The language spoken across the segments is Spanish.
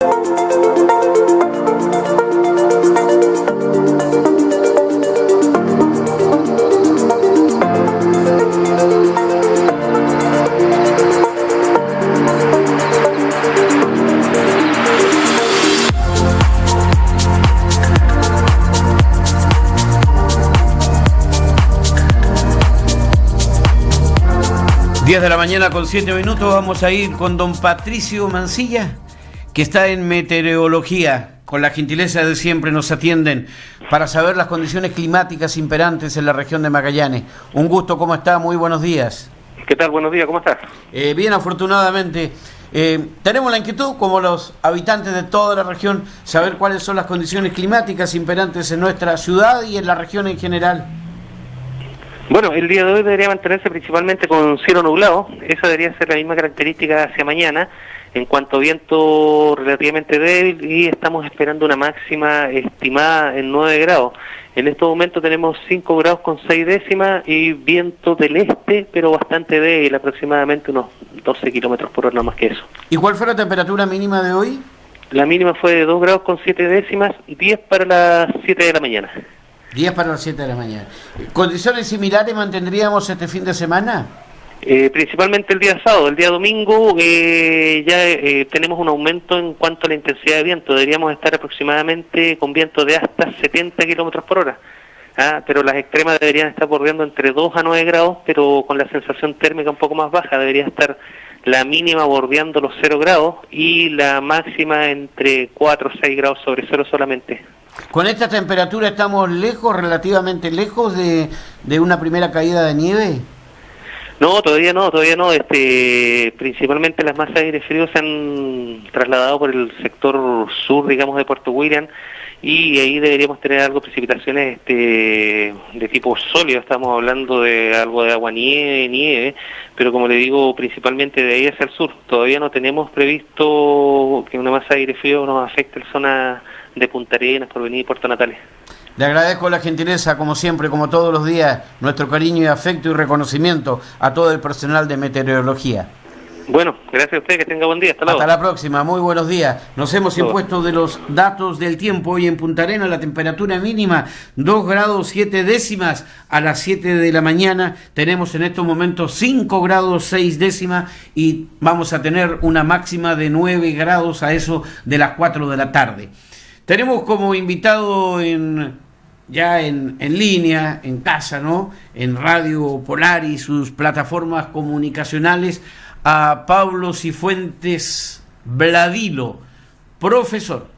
10 de la mañana con 7 minutos, vamos a ir con don Patricio Mancilla, que está en meteorología. Con la gentileza de siempre nos atienden para saber las condiciones climáticas imperantes en la región de Magallanes. Un gusto, ¿cómo está? Muy buenos días. ¿Qué tal? Buenos días, ¿cómo estás? Bien, afortunadamente. Tenemos la inquietud, como los habitantes de toda la región, saber cuáles son las condiciones climáticas imperantes en nuestra ciudad y en la región en general. Bueno, el día de hoy debería mantenerse principalmente con cielo nublado. Esa debería ser la misma característica hacia mañana. En cuanto a viento relativamente débil, y estamos esperando una máxima estimada en 9 grados. En estos momentos tenemos 5 grados con 6 décimas y viento del este, pero bastante débil, aproximadamente unos 12 kilómetros por hora, no más que eso. ¿Y cuál fue la temperatura mínima de hoy? La mínima fue de 2 grados con 7 décimas, 10 para las 7 de la mañana. 10 para las 7 de la mañana. ¿Condiciones similares mantendríamos este fin de semana? Principalmente el día sábado. El día domingo tenemos un aumento en cuanto a la intensidad de viento. Deberíamos estar aproximadamente con viento de hasta 70 kilómetros por hora. Pero las extremas deberían estar bordeando entre 2 a 9 grados, pero con la sensación térmica un poco más baja. Debería estar la mínima bordeando los 0 grados y la máxima entre 4 o 6 grados sobre cero solamente. ¿Con esta temperatura estamos relativamente lejos de una primera caída de nieve? No, todavía no. Principalmente las masas de aire frío se han trasladado por el sector sur, digamos, de Puerto William, y ahí deberíamos tener algo de precipitaciones de tipo sólido. Estamos hablando de algo de nieve, pero como le digo, principalmente de ahí hacia el sur. Todavía no tenemos previsto que una masa de aire frío nos afecte la zona de Punta Arenas, Porvenir y Puerto Natales. Le agradezco la gentileza, como siempre, como todos los días, nuestro cariño y afecto y reconocimiento a todo el personal de meteorología. Bueno, gracias a usted, que tenga buen día. Hasta luego. Hasta la próxima, muy buenos días. Nos hemos impuesto de los datos del tiempo. Hoy en Punta Arenas la temperatura mínima 2 grados 7 décimas a las 7 de la mañana. Tenemos en estos momentos 5 grados 6 décimas y vamos a tener una máxima de 9 grados a eso de las 4 de la tarde. Tenemos como invitado ya en línea, en casa, ¿no? En Radio Polar y sus plataformas comunicacionales, a Pablo Cifuentes Bladilo, profesor,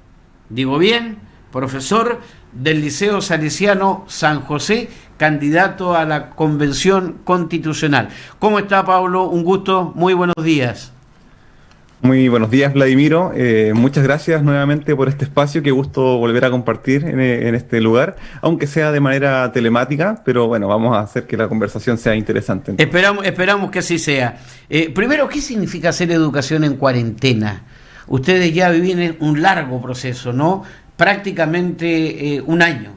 digo bien, profesor del Liceo Salesiano San José, candidato a la Convención Constitucional. ¿Cómo está, Pablo? Un gusto, muy buenos días. Muy buenos días, Vladimiro. Muchas gracias nuevamente por este espacio. Qué gusto volver a compartir en este lugar, aunque sea de manera telemática, pero bueno, vamos a hacer que la conversación sea interesante. Esperamos que así sea. Primero, ¿qué significa hacer educación en cuarentena? Ustedes ya viven un largo proceso, ¿no? Prácticamente un año.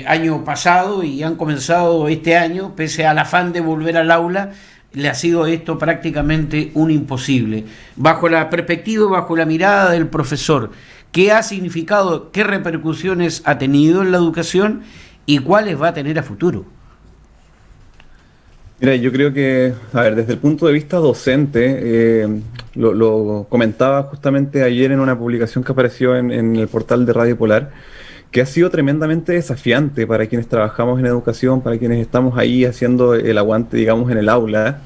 Año pasado y han comenzado este año, pese al afán de volver al aula, le ha sido esto prácticamente un imposible. Bajo la perspectiva y bajo la mirada del profesor, ¿qué ha significado, qué repercusiones ha tenido en la educación y cuáles va a tener a futuro? Mira, yo creo que, desde el punto de vista docente, lo comentaba justamente ayer en una publicación que apareció en el portal de Radio Polar, que ha sido tremendamente desafiante para quienes trabajamos en educación, para quienes estamos ahí haciendo el aguante, digamos, en el aula,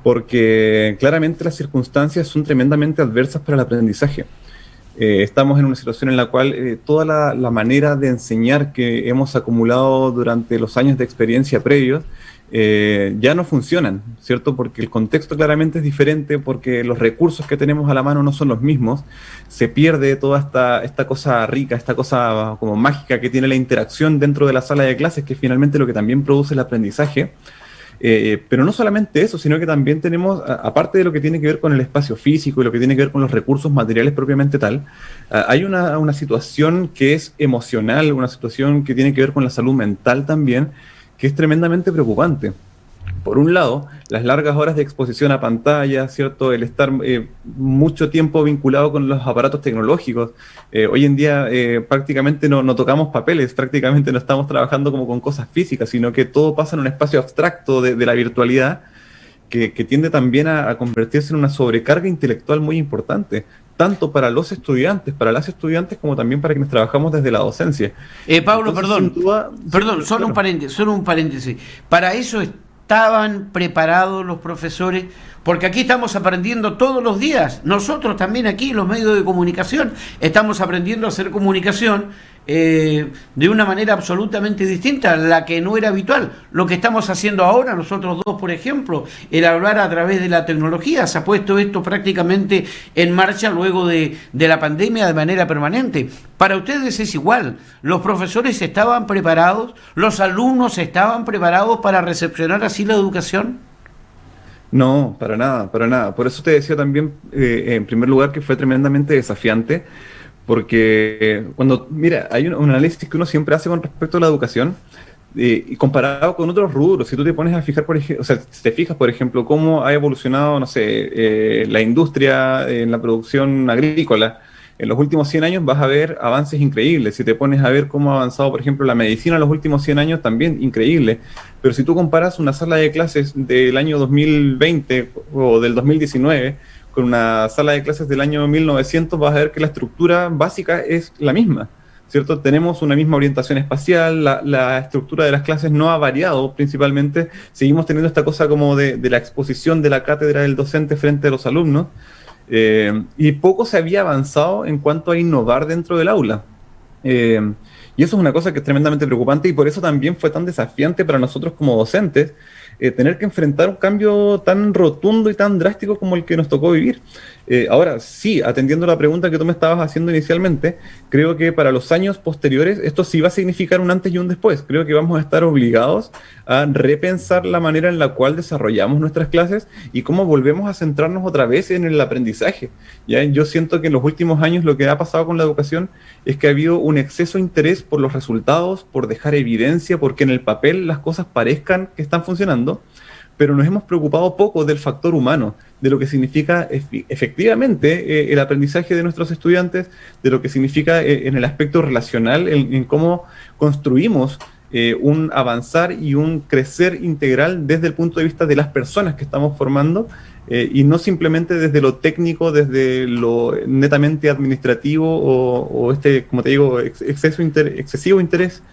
porque claramente las circunstancias son tremendamente adversas para el aprendizaje. Estamos en una situación en la cual toda la manera de enseñar que hemos acumulado durante los años de experiencia previos ya no funcionan, ¿cierto? Porque el contexto claramente es diferente, porque los recursos que tenemos a la mano no son los mismos, se pierde toda esta cosa rica, esta cosa como mágica que tiene la interacción dentro de la sala de clases, que es finalmente lo que también produce el aprendizaje. Pero no solamente eso, sino que también tenemos, aparte de lo que tiene que ver con el espacio físico y lo que tiene que ver con los recursos materiales propiamente tal, hay una situación que es emocional, una situación que tiene que ver con la salud mental también, que es tremendamente preocupante. Por un lado, las largas horas de exposición a pantalla, ¿cierto? El estar mucho tiempo vinculado con los aparatos tecnológicos. Hoy en día prácticamente no tocamos papeles, prácticamente no estamos trabajando como con cosas físicas, sino que todo pasa en un espacio abstracto de la virtualidad que tiende también a convertirse en una sobrecarga intelectual muy importante, tanto para los estudiantes, para las estudiantes, como también para quienes trabajamos desde la docencia. Pablo, Entonces, perdón, solo un paréntesis. Para eso estaban preparados los profesores, porque aquí estamos aprendiendo todos los días. Nosotros también aquí, los medios de comunicación, estamos aprendiendo a hacer comunicación de una manera absolutamente distinta a la que no era habitual. Lo que estamos haciendo ahora, nosotros dos, por ejemplo, el hablar a través de la tecnología, se ha puesto esto prácticamente en marcha luego de la pandemia de manera permanente. Para ustedes es igual, los profesores estaban preparados, los alumnos estaban preparados para recepcionar así la educación. No, para nada, para nada. Por eso te decía también, en primer lugar, que fue tremendamente desafiante, porque mira, hay un análisis que uno siempre hace con respecto a la educación, y comparado con otros rubros. Si tú te pones a fijar, por ejemplo, o sea, si te fijas, por ejemplo, cómo ha evolucionado, no sé, la industria en la producción agrícola, en los últimos 100 años vas a ver avances increíbles. Si te pones a ver cómo ha avanzado, por ejemplo, la medicina en los últimos 100 años, también increíble. Pero si tú comparas una sala de clases del año 2020 o del 2019 con una sala de clases del año 1900, vas a ver que la estructura básica es la misma, ¿cierto? Tenemos una misma orientación espacial, la estructura de las clases no ha variado principalmente, seguimos teniendo esta cosa como de la exposición de la cátedra del docente frente a los alumnos, y poco se había avanzado en cuanto a innovar dentro del aula. Y eso es una cosa que es tremendamente preocupante, y por eso también fue tan desafiante para nosotros como docentes tener que enfrentar un cambio tan rotundo y tan drástico como el que nos tocó vivir. Ahora, sí, atendiendo a la pregunta que tú me estabas haciendo inicialmente, creo que para los años posteriores esto sí va a significar un antes y un después. Creo que vamos a estar obligados a repensar la manera en la cual desarrollamos nuestras clases y cómo volvemos a centrarnos otra vez en el aprendizaje. ¿Ya? Yo siento que en los últimos años lo que ha pasado con la educación es que ha habido un exceso de interés por los resultados, por dejar evidencia, porque en el papel las cosas parezcan que están funcionando, pero nos hemos preocupado poco del factor humano, de lo que significa efectivamente el aprendizaje de nuestros estudiantes, de lo que significa en el aspecto relacional, en cómo construimos un avanzar y un crecer integral desde el punto de vista de las personas que estamos formando, y no simplemente desde lo técnico, desde lo netamente administrativo o como te digo, excesivo interés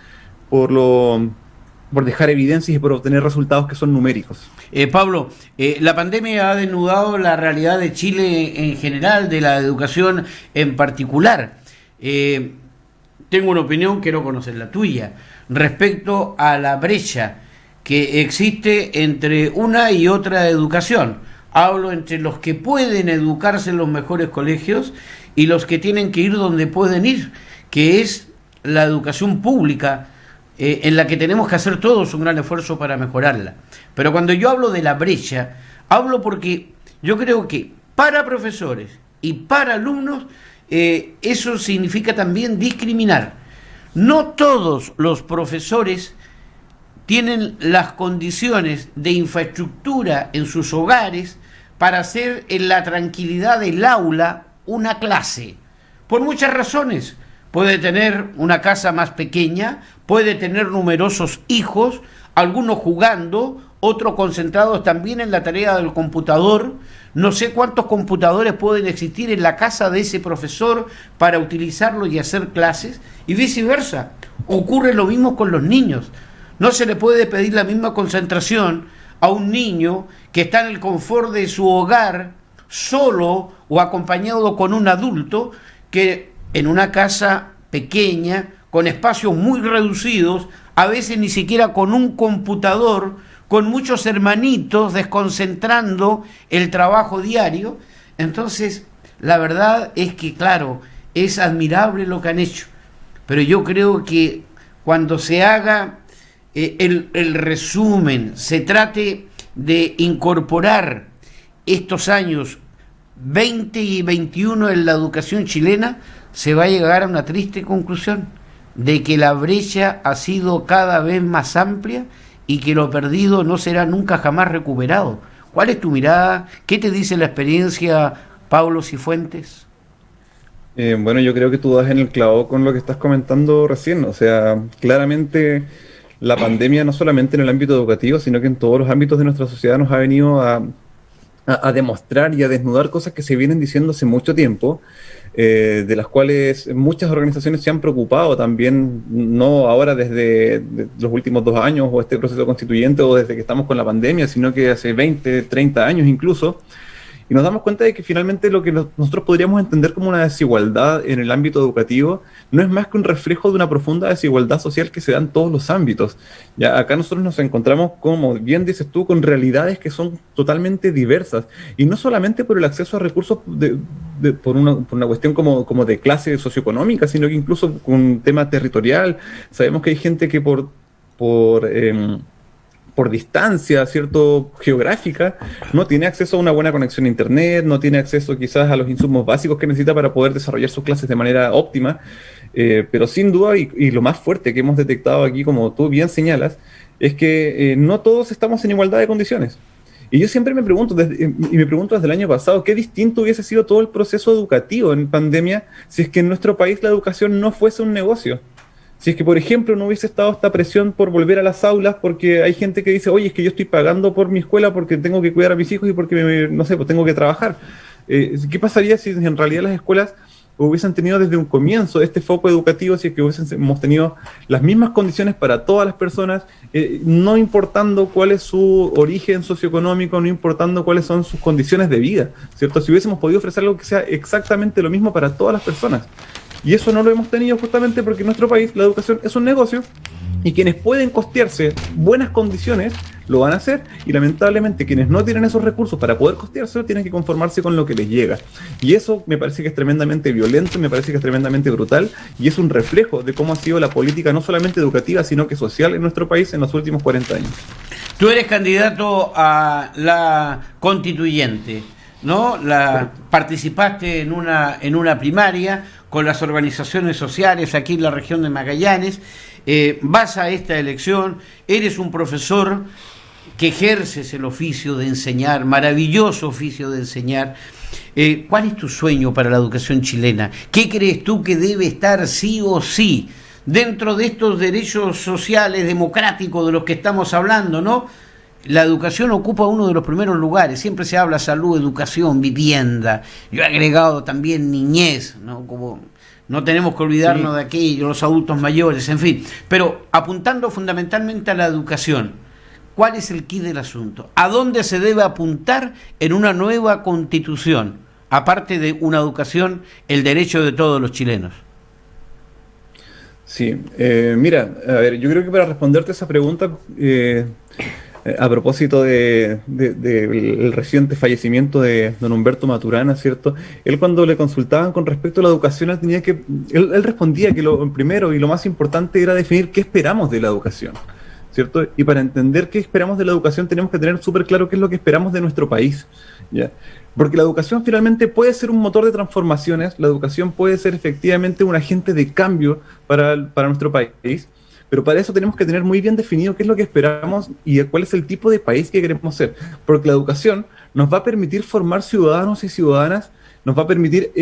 por dejar evidencias y por obtener resultados que son numéricos. Pablo, la pandemia ha desnudado la realidad de Chile en general, de la educación en particular. Tengo una opinión, quiero conocer la tuya, respecto a la brecha que existe entre una y otra educación. Hablo entre los que pueden educarse en los mejores colegios y los que tienen que ir donde pueden ir, que es la educación pública, en la que tenemos que hacer todos un gran esfuerzo para mejorarla. Pero cuando yo hablo de la brecha, hablo porque yo creo que para profesores y para alumnos eso significa también discriminar. No todos los profesores tienen las condiciones de infraestructura en sus hogares para hacer en la tranquilidad del aula una clase, por muchas razones. Puede tener una casa más pequeña, puede tener numerosos hijos, algunos jugando, otros concentrados también en la tarea del computador. No sé cuántos computadores pueden existir en la casa de ese profesor para utilizarlo y hacer clases, y viceversa. Ocurre lo mismo con los niños. No se le puede pedir la misma concentración a un niño que está en el confort de su hogar, solo o acompañado con un adulto, que en una casa pequeña, con espacios muy reducidos, a veces ni siquiera con un computador, con muchos hermanitos desconcentrando el trabajo diario. Entonces, la verdad es que, claro, es admirable lo que han hecho, pero yo creo que cuando se haga el resumen, se trate de incorporar estos años 20 y 21 en la educación chilena, se va a llegar a una triste conclusión de que la brecha ha sido cada vez más amplia y que lo perdido no será nunca jamás recuperado. ¿Cuál es tu mirada? ¿Qué te dice la experiencia, Pablo Cifuentes? Bueno, yo creo que tú das en el clavo con lo que estás comentando recién. O sea, claramente la pandemia no solamente en el ámbito educativo, sino que en todos los ámbitos de nuestra sociedad nos ha venido a demostrar y a desnudar cosas que se vienen diciendo hace mucho tiempo, de las cuales muchas organizaciones se han preocupado también, no ahora desde los últimos 2 años o este proceso constituyente o desde que estamos con la pandemia, sino que hace 20, 30 años incluso. Y nos damos cuenta de que finalmente lo que nosotros podríamos entender como una desigualdad en el ámbito educativo no es más que un reflejo de una profunda desigualdad social que se da en todos los ámbitos. Ya acá nosotros nos encontramos, como bien dices tú, con realidades que son totalmente diversas. Y no solamente por el acceso a recursos por una cuestión como de clase socioeconómica, sino que incluso con un tema territorial. Sabemos que hay gente que por distancia, ¿cierto?, geográfica, no tiene acceso a una buena conexión a internet, no tiene acceso quizás a los insumos básicos que necesita para poder desarrollar sus clases de manera óptima, pero sin duda, y lo más fuerte que hemos detectado aquí, como tú bien señalas, es que no todos estamos en igualdad de condiciones. Y yo siempre me pregunto, y me pregunto desde el año pasado, ¿qué distinto hubiese sido todo el proceso educativo en pandemia si es que en nuestro país la educación no fuese un negocio? Si es que, por ejemplo, no hubiese estado esta presión por volver a las aulas, porque hay gente que dice, oye, es que yo estoy pagando por mi escuela porque tengo que cuidar a mis hijos y porque, no sé, pues tengo que trabajar. ¿Qué pasaría si en realidad las escuelas hubiesen tenido desde un comienzo este foco educativo, si es que hubiésemos tenido las mismas condiciones para todas las personas, no importando cuál es su origen socioeconómico, no importando cuáles son sus condiciones de vida, ¿cierto? Si hubiésemos podido ofrecer algo que sea exactamente lo mismo para todas las personas. Y eso no lo hemos tenido justamente porque en nuestro país la educación es un negocio y quienes pueden costearse buenas condiciones lo van a hacer, y lamentablemente quienes no tienen esos recursos para poder costeárselo tienen que conformarse con lo que les llega. Y eso me parece que es tremendamente violento, me parece que es tremendamente brutal, y es un reflejo de cómo ha sido la política no solamente educativa sino que social en nuestro país en los últimos 40 años. Tú eres candidato a la constituyente, ¿no? Participaste en una primaria con las organizaciones sociales aquí en la región de Magallanes, vas a esta elección, eres un profesor que ejerces el oficio de enseñar, maravilloso oficio de enseñar. ¿Cuál es tu sueño para la educación chilena? ¿Qué crees tú que debe estar sí o sí dentro de estos derechos sociales democráticos de los que estamos hablando, ¿no? La educación ocupa uno de los primeros lugares, siempre se habla salud, educación, vivienda, yo he agregado también niñez, ¿no? Como no tenemos que olvidarnos de aquello, los adultos mayores, en fin, pero apuntando fundamentalmente a la educación, ¿cuál es el quid del asunto? ¿A dónde se debe apuntar en una nueva constitución? Aparte de una educación, el derecho de todos los chilenos. Sí, mira, a ver, yo creo que para responderte esa pregunta, a propósito del reciente fallecimiento de don Humberto Maturana, ¿cierto? Él, cuando le consultaban con respecto a la educación, él respondía que lo primero y lo más importante era definir qué esperamos de la educación, ¿cierto? Y para entender qué esperamos de la educación tenemos que tener súper claro qué es lo que esperamos de nuestro país, ¿ya? Porque la educación finalmente puede ser un motor de transformaciones, la educación puede ser efectivamente un agente de cambio para nuestro país, pero para eso tenemos que tener muy bien definido qué es lo que esperamos y cuál es el tipo de país que queremos ser. Porque la educación nos va a permitir formar ciudadanos y ciudadanas, nos va a permitir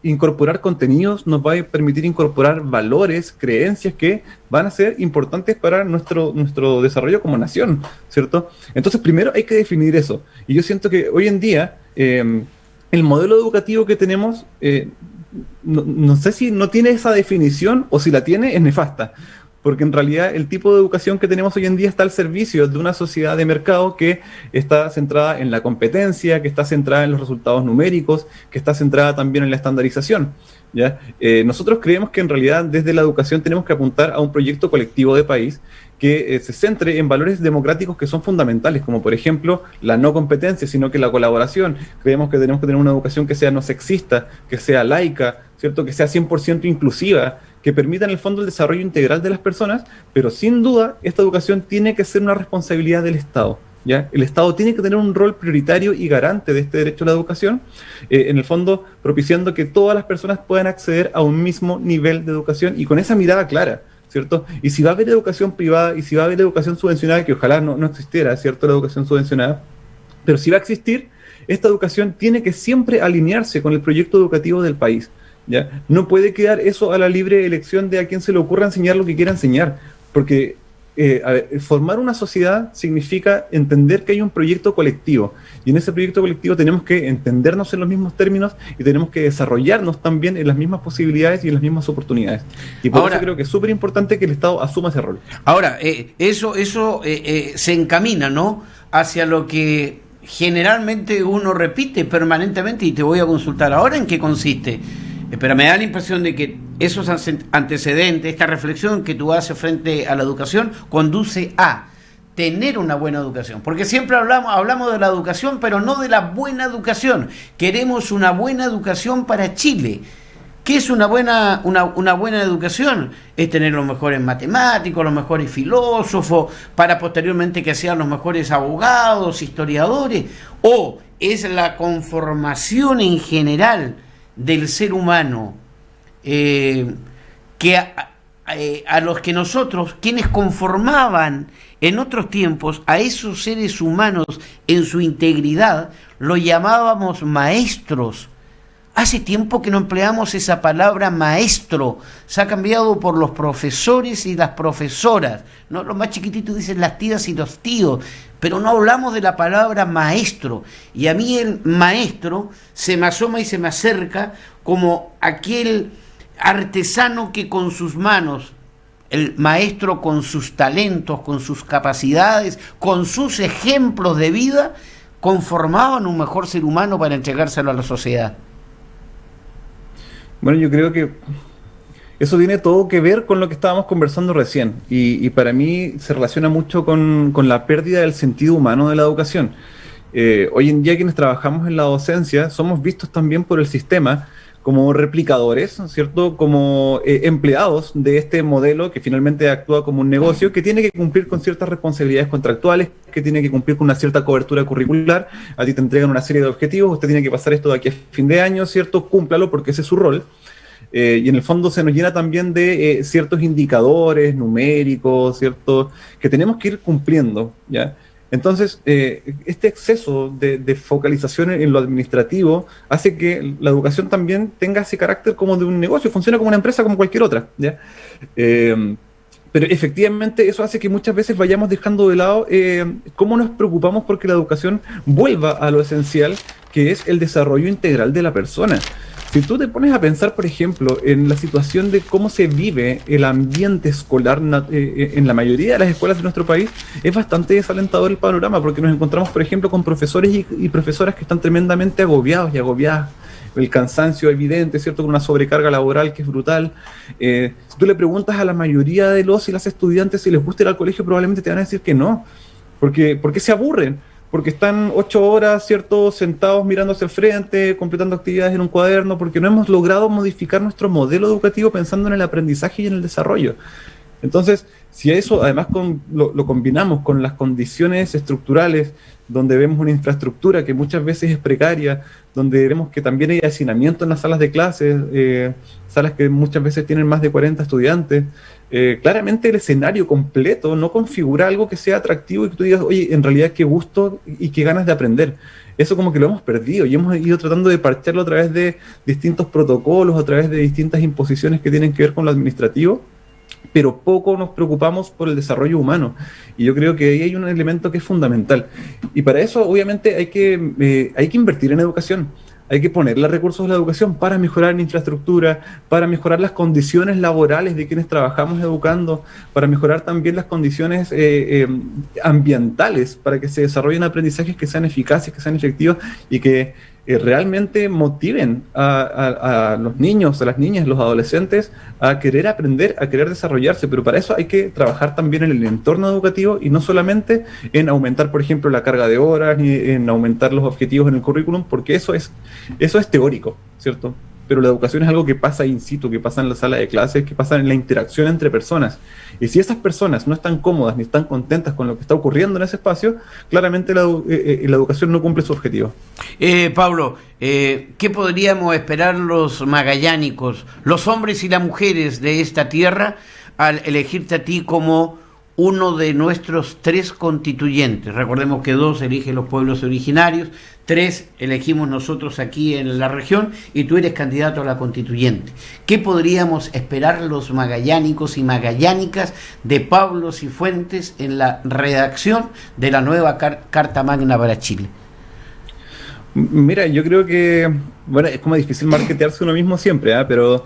incorporar contenidos, nos va a permitir incorporar valores, creencias que van a ser importantes para nuestro desarrollo como nación, ¿cierto? Entonces, primero hay que definir eso. Y yo siento que hoy en día el modelo educativo que tenemos, no sé si no tiene esa definición o si la tiene, es nefasta. Porque en realidad el tipo de educación que tenemos hoy en día está al servicio de una sociedad de mercado que está centrada en la competencia, que está centrada en los resultados numéricos, que está centrada también en la estandarización, ¿ya? Nosotros creemos que en realidad desde la educación tenemos que apuntar a un proyecto colectivo de país que se centre en valores democráticos que son fundamentales, como por ejemplo la no competencia, sino que la colaboración. Creemos que tenemos que tener una educación que sea no sexista, que sea laica, ¿cierto? Que sea 100% inclusiva, que permita en el fondo el desarrollo integral de las personas, pero sin duda esta educación tiene que ser una responsabilidad del Estado, ¿ya? El Estado tiene que tener un rol prioritario y garante de este derecho a la educación, en el fondo propiciando que todas las personas puedan acceder a un mismo nivel de educación y con esa mirada clara, ¿cierto? Y si va a haber educación privada y si va a haber educación subvencionada, que ojalá no existiera, ¿cierto?, la educación subvencionada, pero si va a existir, esta educación tiene que siempre alinearse con el proyecto educativo del país, ¿ya? No puede quedar eso a la libre elección de a quien se le ocurra enseñar lo que quiera enseñar, porque formar una sociedad significa entender que hay un proyecto colectivo, y en ese proyecto colectivo tenemos que entendernos en los mismos términos y tenemos que desarrollarnos también en las mismas posibilidades y en las mismas oportunidades. Y por eso creo que es súper importante que el Estado asuma ese rol. Ahora, eso se encamina, ¿no?, hacia lo que generalmente uno repite permanentemente, y te voy a consultar ahora en qué consiste. Pero me da la impresión de que esos antecedentes, esta reflexión que tú haces frente a la educación, conduce a tener una buena educación. Porque siempre hablamos de la educación, pero no de la buena educación. Queremos una buena educación para Chile. ¿Qué es una buena educación? Es tener los mejores matemáticos, los mejores filósofos, para posteriormente que sean los mejores abogados, historiadores, o es la conformación en general del ser humano, que a los que nosotros, quienes conformaban en otros tiempos a esos seres humanos en su integridad, lo llamábamos maestros. Hace tiempo que no empleamos esa palabra maestro, se ha cambiado por los profesores y las profesoras, ¿no? Los más chiquititos dicen las tías y los tíos, pero no hablamos de la palabra maestro, y a mí el maestro se me asoma y se me acerca como aquel artesano que con sus manos, el maestro con sus talentos, con sus capacidades, con sus ejemplos de vida, conformaban un mejor ser humano para entregárselo a la sociedad. Bueno, yo creo que eso tiene todo que ver con lo que estábamos conversando recién, y para mí se relaciona mucho con la pérdida del sentido humano de la educación. Hoy en día quienes trabajamos en la docencia somos vistos también por el sistema como replicadores, ¿cierto?, como empleados de este modelo que finalmente actúa como un negocio, que tiene que cumplir con ciertas responsabilidades contractuales, que tiene que cumplir con una cierta cobertura curricular. A ti te entregan una serie de objetivos, usted tiene que pasar esto de aquí a fin de año, ¿cierto?, cúmplalo porque ese es su rol. Y en el fondo se nos llena también de ciertos indicadores numéricos, ¿cierto?, que tenemos que ir cumpliendo, ¿ya? Entonces, este exceso de focalización en lo administrativo hace que la educación también tenga ese carácter como de un negocio, funciona como una empresa como cualquier otra, ¿ya? Pero efectivamente eso hace que muchas veces vayamos dejando de lado cómo nos preocupamos porque la educación vuelva a lo esencial, que es el desarrollo integral de la persona. Si tú te pones a pensar, por ejemplo, en la situación de cómo se vive el ambiente escolar en la mayoría de las escuelas de nuestro país, es bastante desalentador el panorama, porque nos encontramos, por ejemplo, con profesores y profesoras que están tremendamente agobiados y agobiadas. El cansancio evidente, ¿cierto?, con una sobrecarga laboral que es brutal. Si tú le preguntas a la mayoría de los y las estudiantes si les gusta ir al colegio, probablemente te van a decir que no, porque se aburren. Porque están 8 horas, ¿cierto?, sentados mirando hacia el frente, completando actividades en un cuaderno, porque no hemos logrado modificar nuestro modelo educativo pensando en el aprendizaje y en el desarrollo. Entonces, si a eso además lo combinamos con las condiciones estructurales, donde vemos una infraestructura que muchas veces es precaria, donde vemos que también hay hacinamiento en las salas de clases, salas que muchas veces tienen más de 40 estudiantes, claramente el escenario completo no configura algo que sea atractivo y que tú digas, oye, en realidad qué gusto y qué ganas de aprender. Eso como que lo hemos perdido y hemos ido tratando de parcharlo a través de distintos protocolos, a través de distintas imposiciones que tienen que ver con lo administrativo, pero poco nos preocupamos por el desarrollo humano. Y yo creo que ahí hay un elemento que es fundamental. Y para eso, obviamente, hay que invertir en educación. Hay que ponerle recursos a la educación para mejorar la infraestructura, para mejorar las condiciones laborales de quienes trabajamos educando, para mejorar también las condiciones ambientales, para que se desarrollen aprendizajes que sean eficaces, que sean efectivos y que realmente motiven a los niños, a las niñas, los adolescentes a querer aprender, a querer desarrollarse. Pero para eso hay que trabajar también en el entorno educativo y no solamente en aumentar, por ejemplo, la carga de horas ni en aumentar los objetivos en el currículum, porque eso es teórico, ¿cierto? Pero la educación es algo que pasa in situ, que pasa en la sala de clases, que pasa en la interacción entre personas. Y si esas personas no están cómodas ni están contentas con lo que está ocurriendo en ese espacio, claramente la educación no cumple su objetivo. Pablo, ¿qué podríamos esperar los magallánicos, los hombres y las mujeres de esta tierra, al elegirte a ti como uno de nuestros 3 constituyentes. Recordemos que 2 eligen los pueblos originarios, 3 elegimos nosotros aquí en la región y tú eres candidato a la constituyente. ¿Qué podríamos esperar los magallánicos y magallánicas de Pablo Cifuentes en la redacción de la nueva Carta Magna para Chile? Mira, yo creo que, bueno, es como difícil marketearse uno mismo siempre, pero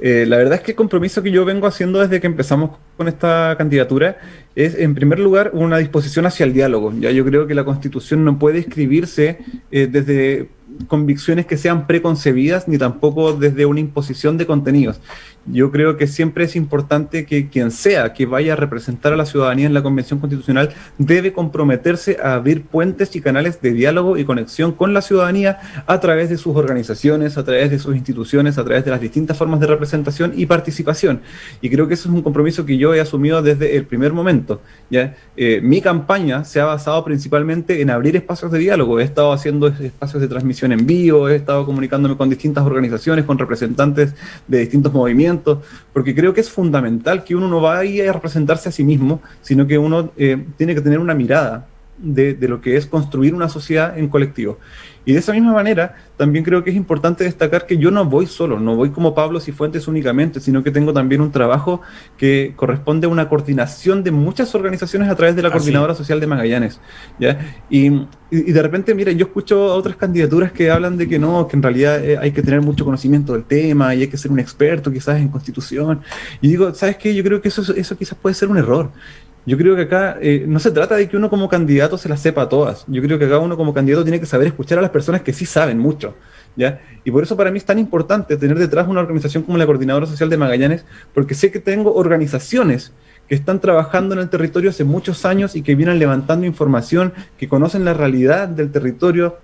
la verdad es que el compromiso que yo vengo haciendo desde que empezamos con esta candidatura es, en primer lugar, una disposición hacia el diálogo. Ya yo creo que la Constitución no puede escribirse desde convicciones que sean preconcebidas, ni tampoco desde una imposición de contenidos. Yo creo que siempre es importante que quien sea que vaya a representar a la ciudadanía en la Convención Constitucional debe comprometerse a abrir puentes y canales de diálogo y conexión con la ciudadanía a través de sus organizaciones, a través de sus instituciones, a través de las distintas formas de representación y participación. Y creo que eso es un compromiso que yo he asumido desde el primer momento. ¿Ya? Mi campaña se ha basado principalmente en abrir espacios de diálogo. He estado haciendo espacios de transmisión en vivo, he estado comunicándome con distintas organizaciones, con representantes de distintos movimientos, porque creo que es fundamental que uno no vaya a representarse a sí mismo, sino que uno tiene que tener una mirada de lo que es construir una sociedad en colectivo. Y de esa misma manera, también creo que es importante destacar que yo no voy solo, no voy como Pablo Cifuentes únicamente, sino que tengo también un trabajo que corresponde a una coordinación de muchas organizaciones a través de la Coordinadora Social de Magallanes, ¿ya? Y de repente, mira, yo escucho a otras candidaturas que hablan de que no, que en realidad hay que tener mucho conocimiento del tema y hay que ser un experto quizás en Constitución. Y digo, ¿sabes qué? Yo creo que eso quizás puede ser un error. Yo creo que acá no se trata de que uno como candidato se las sepa todas. Yo creo que acá uno como candidato tiene que saber escuchar a las personas que sí saben mucho, ¿ya? Y por eso para mí es tan importante tener detrás una organización como la Coordinadora Social de Magallanes, porque sé que tengo organizaciones que están trabajando en el territorio hace muchos años y que vienen levantando información, que conocen la realidad del territorio,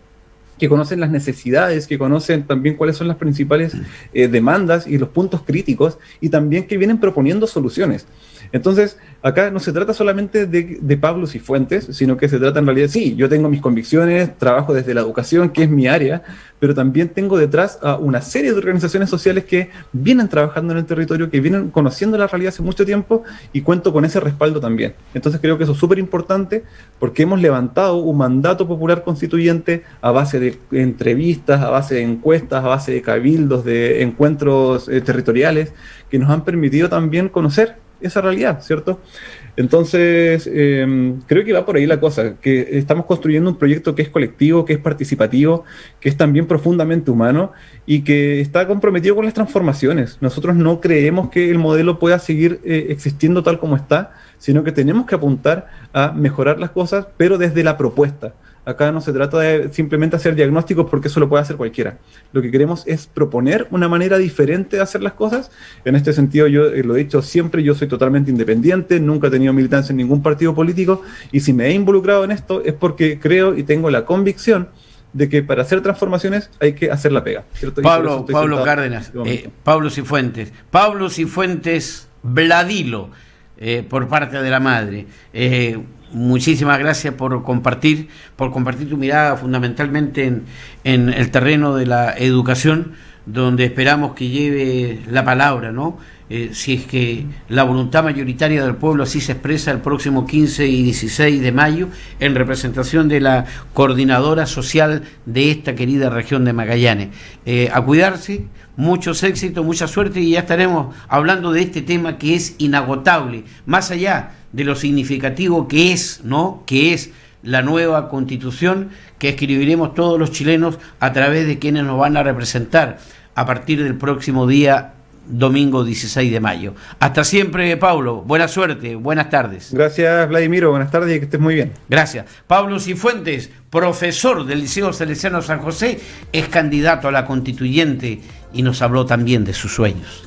que conocen las necesidades, que conocen también cuáles son las principales demandas y los puntos críticos, y también que vienen proponiendo soluciones. Entonces, acá no se trata solamente de Pablo Cifuentes, sino que se trata en realidad, sí, yo tengo mis convicciones, trabajo desde la educación, que es mi área, pero también tengo detrás a una serie de organizaciones sociales que vienen trabajando en el territorio, que vienen conociendo la realidad hace mucho tiempo, y cuento con ese respaldo también. Entonces creo que eso es súper importante, porque hemos levantado un mandato popular constituyente a base de entrevistas, a base de encuestas, a base de cabildos, de encuentros territoriales, que nos han permitido también conocer esa realidad, ¿cierto? Entonces, creo que va por ahí la cosa, que estamos construyendo un proyecto que es colectivo, que es participativo, que es también profundamente humano y que está comprometido con las transformaciones. Nosotros no creemos que el modelo pueda seguir existiendo tal como está, sino que tenemos que apuntar a mejorar las cosas, pero desde la propuesta. Acá no se trata de simplemente hacer diagnósticos, porque eso lo puede hacer cualquiera. Lo que queremos es proponer una manera diferente de hacer las cosas. En este sentido, yo lo he dicho siempre, yo soy totalmente independiente, nunca he tenido militancia en ningún partido político, y si me he involucrado en esto es porque creo y tengo la convicción de que para hacer transformaciones hay que hacer la pega, ¿cierto? Pablo Cárdenas, Pablo Cifuentes Bladilo, por parte de la madre. Muchísimas gracias por compartir tu mirada fundamentalmente en el terreno de la educación, donde esperamos que lleve la palabra, ¿no? Si es que la voluntad mayoritaria del pueblo así se expresa el próximo 15 y 16 de mayo en representación de la coordinadora social de esta querida región de Magallanes. A cuidarse, muchos éxitos, mucha suerte, y ya estaremos hablando de este tema que es inagotable, más allá de lo significativo que es, ¿no? Que es la nueva Constitución que escribiremos todos los chilenos a través de quienes nos van a representar a partir del próximo día domingo 16 de mayo. Hasta siempre, Pablo. Buena suerte. Buenas tardes. Gracias, Vladimiro. Buenas tardes y que estés muy bien. Gracias. Pablo Cifuentes, profesor del Liceo Salesiano San José, es candidato a la constituyente y nos habló también de sus sueños.